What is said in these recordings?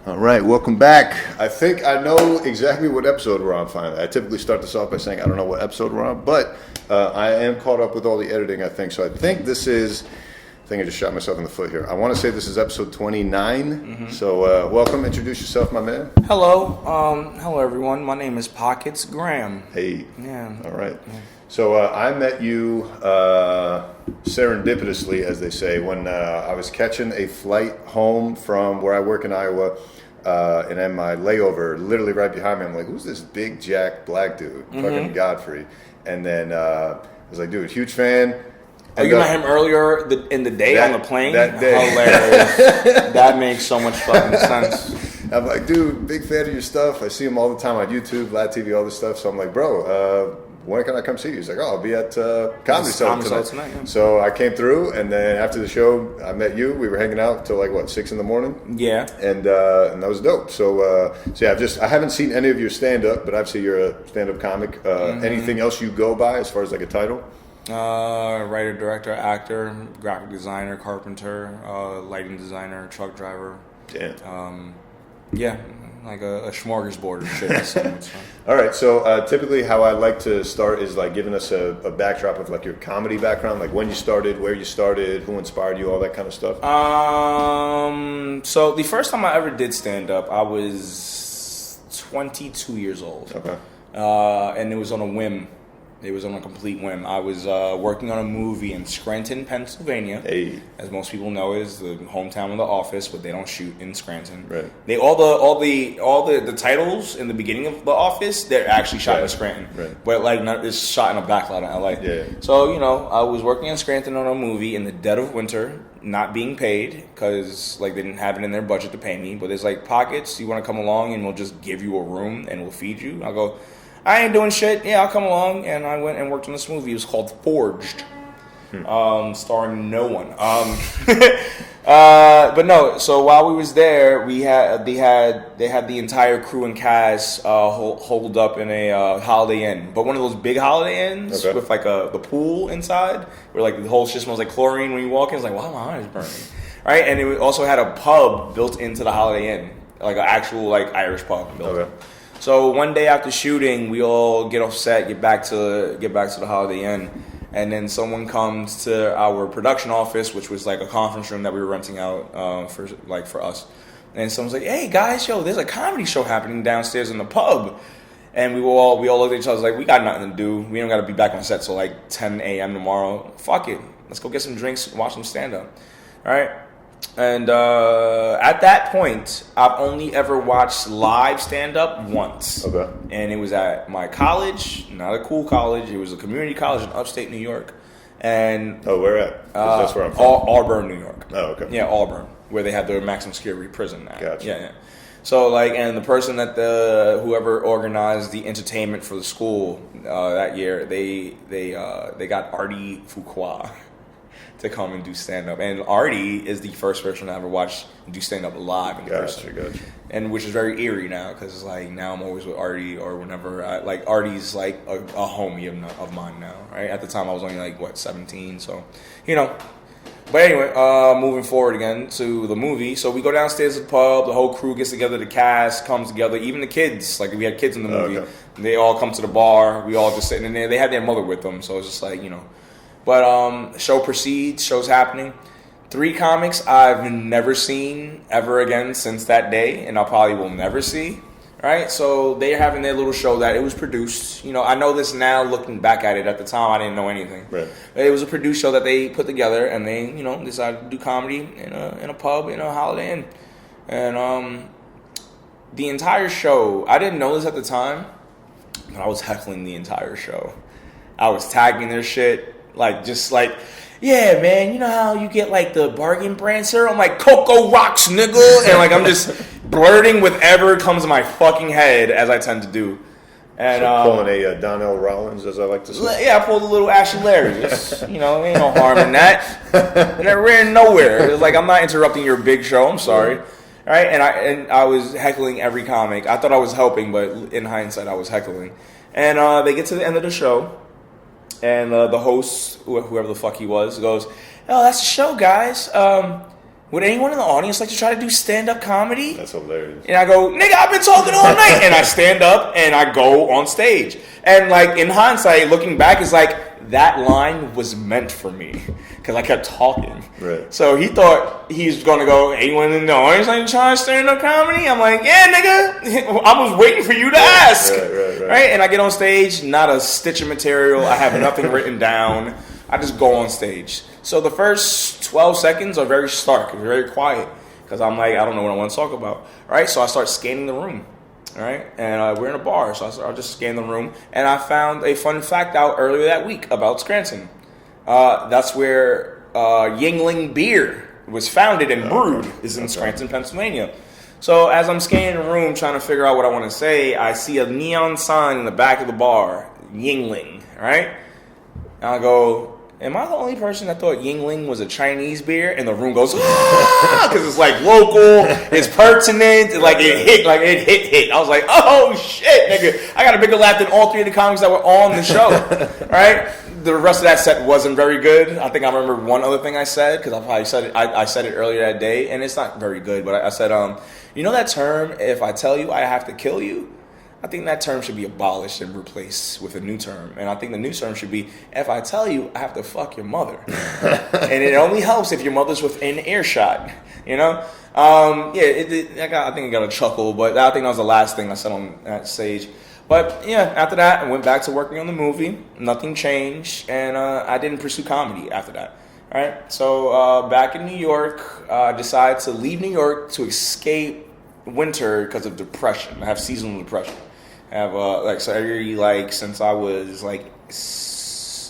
All right, welcome back. I think I know exactly what episode we're on finally. I typically start this off by saying I don't know what episode we're on, but I am caught up with all the editing, I think. So I think this is, I think I just shot myself in the foot here. I want to say this is episode 29. Mm-hmm. So welcome, introduce yourself, my man. Hello everyone. My name is Pockets Graham. Hey. Yeah. All right. Yeah. So I met you serendipitously, as they say, when I was catching a flight home from where I work in Iowa, and then my layover, literally right behind me, I'm like, who's this big jack black dude? Mm-hmm. Fucking Godfrey. And then I was like, dude, huge fan. Oh, you met him earlier in the day on the plane? That day. Hilarious. That makes so much fucking sense. I'm like, dude, big fan of your stuff. I see him all the time on YouTube, Vlad TV, all this stuff. So I'm like, bro, when can I come see you? He's like, oh, I'll be at Comedy Cellar tonight. Yeah. So I came through, and then after the show, I met you. We were hanging out till like 6 a.m. Yeah. And that was dope. So yeah, I haven't seen any of your stand up, but obviously you're a stand up comic. Anything else you go by as far as like a title? Writer, director, actor, graphic designer, carpenter, lighting designer, truck driver. Damn. Yeah. Like a smorgasbord of shit. All right, so typically how I like to start is like giving us a backdrop of like your comedy background, like when you started, where you started, who inspired you, all that kind of stuff. So the first time I ever did stand up, I was 22 years old. Okay. And it was on a whim. It was on a complete whim. I was working on a movie in Scranton, Pennsylvania. Hey. As most people know, is the hometown of The Office, but they don't shoot in Scranton. Right. They all the titles in the beginning of The Office, they're actually shot in Scranton. Right. But like it's shot in a back lot in LA. Yeah. So I was working in Scranton on a movie in the dead of winter, not being paid because like they didn't have it in their budget to pay me. But it's like, Pockets, you want to come along and we'll just give you a room and we'll feed you. I'll go, I ain't doing shit. Yeah, I'll come along. And I went and worked on this movie. It was called Forged, starring no one. But no. So while we was there, they had the entire crew and cast holed up in a Holiday Inn, but one of those big Holiday Inns with like the pool inside, where like the whole shit smells like chlorine when you walk in. It's like, wow, my eyes burning, right? And it also had a pub built into the Holiday Inn, like an actual like Irish pub built. Okay. So one day after shooting, we all get off set, get back to the Holiday Inn, and then someone comes to our production office, which was like a conference room that we were renting out for us. And someone's like, "Hey guys, there's a comedy show happening downstairs in the pub." And we all looked at each other like, "We got nothing to do. We don't got to be back on set till like 10 a.m. tomorrow. Fuck it, let's go get some drinks, and watch some stand up." All right. And at that point, I've only ever watched live stand-up once. Okay. And it was at my college, not a cool college. It was a community college in upstate New York. And where at? That's where I'm from. Auburn, New York. Oh, okay. Yeah, Auburn, where they had their maximum security prison now. Gotcha. Yeah. So, like, and the person that whoever organized the entertainment for the school that year, they got Artie Fuqua to come and do stand-up. And Artie is the first person I ever watched do stand-up live in person. Gotcha. And which is very eerie now, because it's like, now I'm always with Artie, or whenever, Artie's like a homie of mine now, right? At the time, I was only like, 17, so, But anyway, moving forward again to the movie. So we go downstairs to the pub, the whole crew gets together, the cast comes together, even the kids, like we had kids in the movie. Okay. They all come to the bar, we all just sitting in there. They had their mother with them, so it's just like, But show proceeds, show's happening. 3 comics I've never seen ever again since that day, and I probably will never see. Right? So they're having their little show that it was produced. I know this now looking back at it. At the time, I didn't know anything. Right. But it was a produced show that they put together, and they, decided to do comedy in a pub in a Holiday Inn. And the entire show, I didn't know this at the time, but I was heckling the entire show. I was tagging their shit. Yeah, man, you know how you get like the bargain brand cereal? I'm like, Cocoa Rocks, nigga. And like, I'm just blurting whatever comes in my fucking head, as I tend to do. And pulling a Donnell Rollins, as I like to say. Yeah, I pulled a little Ashley Larry. Ain't no harm in that. And I ran nowhere. It's like, I'm not interrupting your big show. I'm sorry. All right, and I was heckling every comic. I thought I was helping, but in hindsight, I was heckling. And they get to the end of the show. And the host, whoever the fuck he was, goes, "Oh, that's the show, guys. would anyone in the audience like to try to do stand-up comedy? That's hilarious. And I go, nigga, I've been talking all night. And I stand up and I go on stage. And like in hindsight, looking back, it's like that line was meant for me because I kept talking. Right. So he thought he was going to go, anyone in the audience like to try stand-up comedy? I'm like, yeah, nigga. I was waiting for you to ask. Right. And I get on stage, not a stitch of material. I have nothing written down. I just go on stage. So the first 12 seconds are very stark, very quiet, because I'm like, I don't know what I want to talk about. All right, so I start scanning the room. All right, and we're in a bar, so I just scan the room, and I found a fun fact out earlier that week about Scranton. That's where Yingling Beer was founded and brewed, is in Scranton, Pennsylvania. So as I'm scanning the room, trying to figure out what I want to say, I see a neon sign in the back of the bar, Yingling. All right, and I go, am I the only person that thought Yingling was a Chinese beer? And the room goes, ah, because it's like local, it's pertinent, it hit. I was like, oh shit, nigga, I got a bigger laugh than all three of the comics that were on the show, right? The rest of that set wasn't very good. I think I remember one other thing I said, because I probably said it, I said it earlier that day, and it's not very good, but I said, you know that term, if I tell you I have to kill you? I think that term should be abolished and replaced with a new term. And I think the new term should be, if I tell you I have to fuck your mother. And it only helps if your mother's within earshot, you know? I think I got a chuckle, but I think that was the last thing I said on that stage. But yeah, after that, I went back to working on the movie. Nothing changed, and I didn't pursue comedy after that. All right, so back in New York, I decided to leave New York to escape winter because of depression. I have seasonal depression. I have since I was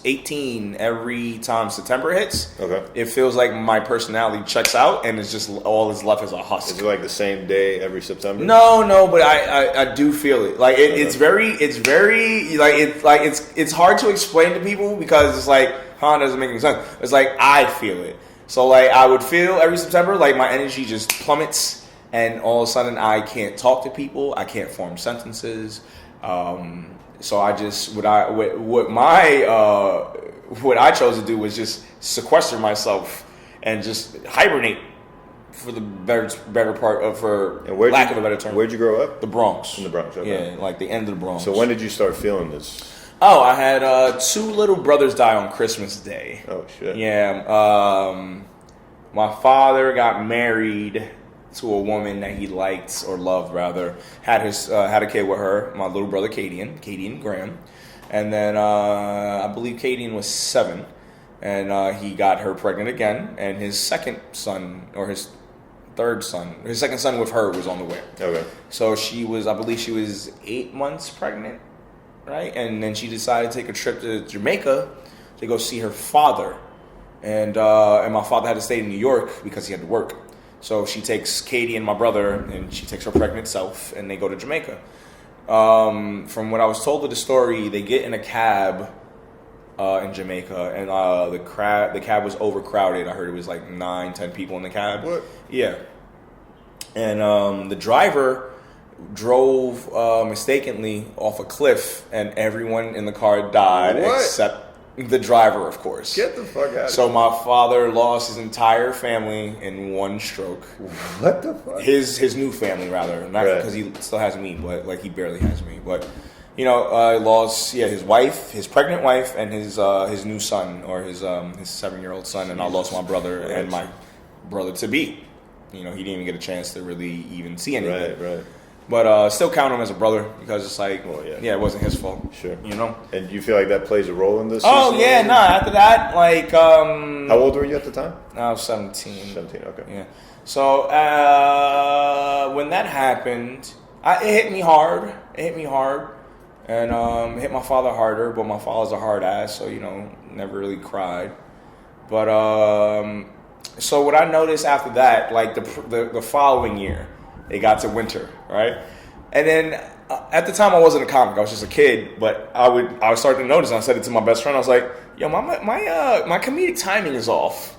18, every time September hits, it feels like my personality checks out and it's just all is left as a husk. Is it like the same day every September? No, but I do feel it. Like it's hard to explain to people because it's like, it doesn't make any sense. It's like I feel it. So like I would feel every September like my energy just plummets. And all of a sudden, I can't talk to people. I can't form sentences. So I just what I chose to do was just sequester myself and just hibernate for the better part of lack of a better term. Where'd you grow up? The Bronx. In the Bronx. Okay. Yeah, like the end of the Bronx. So when did you start feeling this? Oh, I had 2 little brothers die on Christmas Day. Oh shit. Yeah. My father got married to a woman that he liked or loved, rather. Had a kid with her, my little brother Cadian Graham, and then I believe Cadian was 7, and he got her pregnant again, and his second son or his second son with her was on the way. Okay. So I believe she was 8 months pregnant, right? And then she decided to take a trip to Jamaica to go see her father, and my father had to stay in New York because he had to work. So she takes Katie and my brother, and she takes her pregnant self, and they go to Jamaica. From what I was told of the story, they get in a cab in Jamaica, and the cab was overcrowded. I heard it was like 9-10 people in the cab. What? Yeah. And the driver drove mistakenly off a cliff, and everyone in the car died except the driver, of course. Get the fuck out. So my father lost his entire family in one stroke. What the fuck? His new family, rather, not because he still has me, but like he barely has me. But lost his wife, his pregnant wife, and his new son or his 7-year-old son, and I lost my brother and my brother to be. He didn't even get a chance to really even see anything. Right. But still count him as a brother because it's like, it wasn't his fault. Sure. And do you feel like that plays a role in this? Oh, yeah, no. After that, like... How old were you at the time? I was 17. 17, okay. Yeah. So when that happened, it hit me hard. And it hit my father harder, but my father's a hard ass, so, never really cried. But so what I noticed after that, like the following year, it got to winter, right? And then at the time I wasn't a comic, I was just a kid, but I would start to notice, and I said it to my best friend, I was like, yo, my comedic timing is off,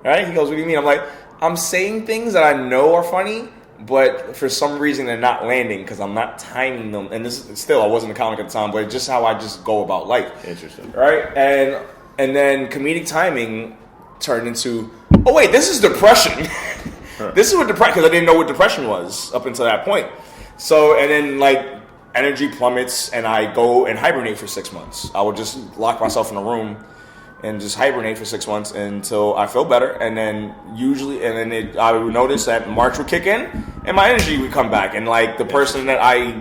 right? He goes, what do you mean? I'm like, I'm saying things that I know are funny, but for some reason they're not landing because I'm not timing them. And this still, I wasn't a comic at the time, but it's just how I just go about life. Interesting. Right? And then comedic timing turned into, oh wait, this is depression. This is what depression, because I didn't know what depression was up until that point. So, and then like energy plummets and I go and hibernate for 6 months. I would just lock myself in a room and just hibernate for 6 months until I feel better. And then I would notice that March would kick in and my energy would come back. And like the person that I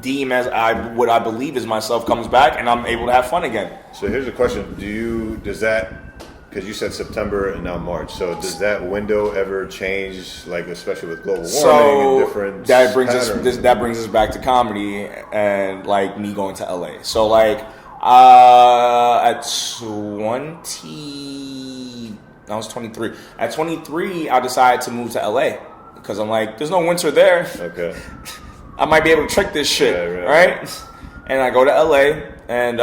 deem as what I believe is myself comes back and I'm able to have fun again. So here's a question: does that? Because you said September and now March, so does that window ever change? Like especially with global warming and different patterns? That brings us back to comedy and like me going to LA. So like at 20, I was 23. At 23, I decided to move to LA because I'm like, there's no winter there. Okay. I might be able to trick this shit, right? And I go to LA, and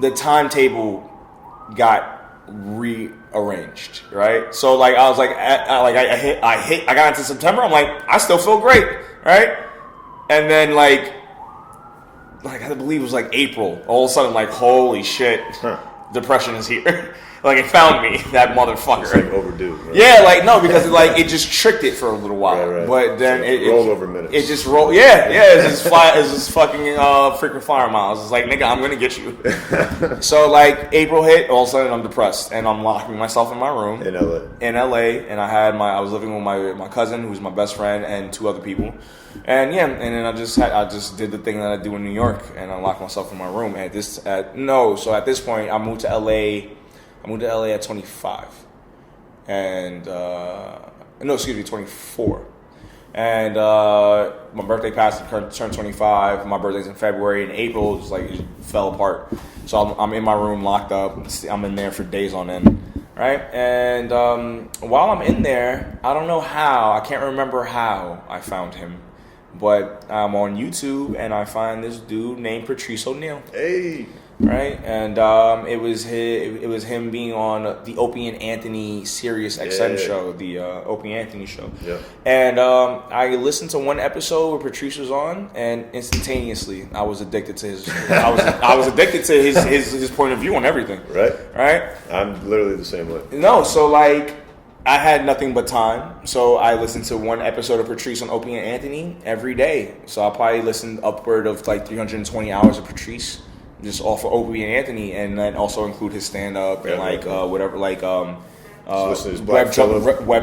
the timetable got rearranged, right? So like I was like, I got into September. I'm like, I still feel great, right? And then like I believe it was like April. All of a sudden, like holy shit, depression is here. Like it found me, that motherfucker. It's like overdue. Right? Yeah, like no, because it just tricked it for a little while. Right. But then so it roll over minutes. It just rolled. Yeah. It's just fucking freaking fire miles. It's like nigga, I'm gonna get you. So like April hit, all of a sudden I'm depressed and I'm locking myself in my room in LA. And I was living with my cousin who's my best friend and 2 other people. And yeah, and then I just did the thing that I do in New York and I locked myself in my room. So at this point I moved to LA. I moved to LA at 25, and 24. And my birthday passed and turned 25. My birthday's in February. In April, it fell apart. So I'm in my room locked up. I'm in there for days on end, right? And while I'm in there, I don't know how. I can't remember how I found him. But I'm on YouTube and I find this dude named Patrice O'Neal. Hey. Right, and it was him being on the Opie and Anthony Sirius XM show, the Opie and Anthony show. Yeah. And I listened to one episode where Patrice was on, and instantaneously I was addicted to his. I was addicted to his point of view on everything. Right. Right. I'm literally the same way. No, so like I had nothing but time, so I listened to one episode of Patrice on Opie and Anthony every day. So I probably listened upward of like 320 hours of Patrice. Just off of Opie and Anthony, and then also include his stand up and whatever, like Web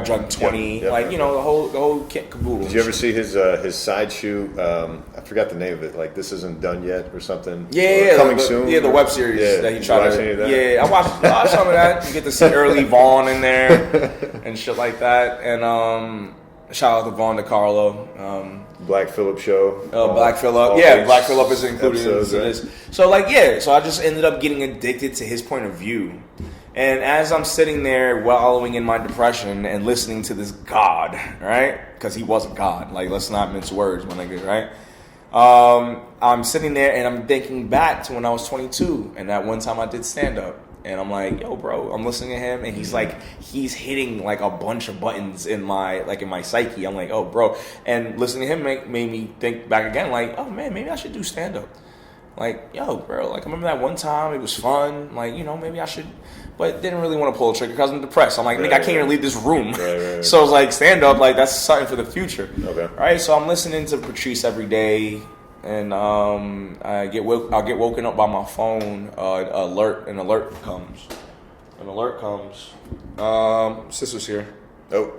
Junk 20, the whole kit caboodle. Did you ever see his side shoot? I forgot the name of it. Like This Isn't Done Yet or something. Coming soon. Yeah, the web series that he tried to. That? Yeah, I watched some of that. You get to see early Vaughn in there and shit like that. And shout out to Vaughn DiCarlo. Black Phillip show. Black Phillip. Yeah, Black Phillip is included in this. So so I just ended up getting addicted to his point of view. And as I'm sitting there wallowing in my depression and listening to this God, right? Because he was a God. Like, let's not mince words, my nigga, right? I'm sitting there and I'm thinking back to when I was 22 and that one time I did stand up. And I'm like, yo, bro, I'm listening to him, and he's hitting like a bunch of buttons in my psyche. I'm like, oh, bro, and listening to him made me think back again, like, oh man, maybe I should do stand up. Like, yo, bro, like I remember that one time it was fun. Like, maybe I should, but didn't really want to pull the trigger because I'm depressed. I'm like, nigga, I can't even leave this room. Right. So it's like stand up, like that's something for the future. Okay. Right. So I'm listening to Patrice every day. And I'll get woken up by my phone. An alert comes. Sister's here. Oh.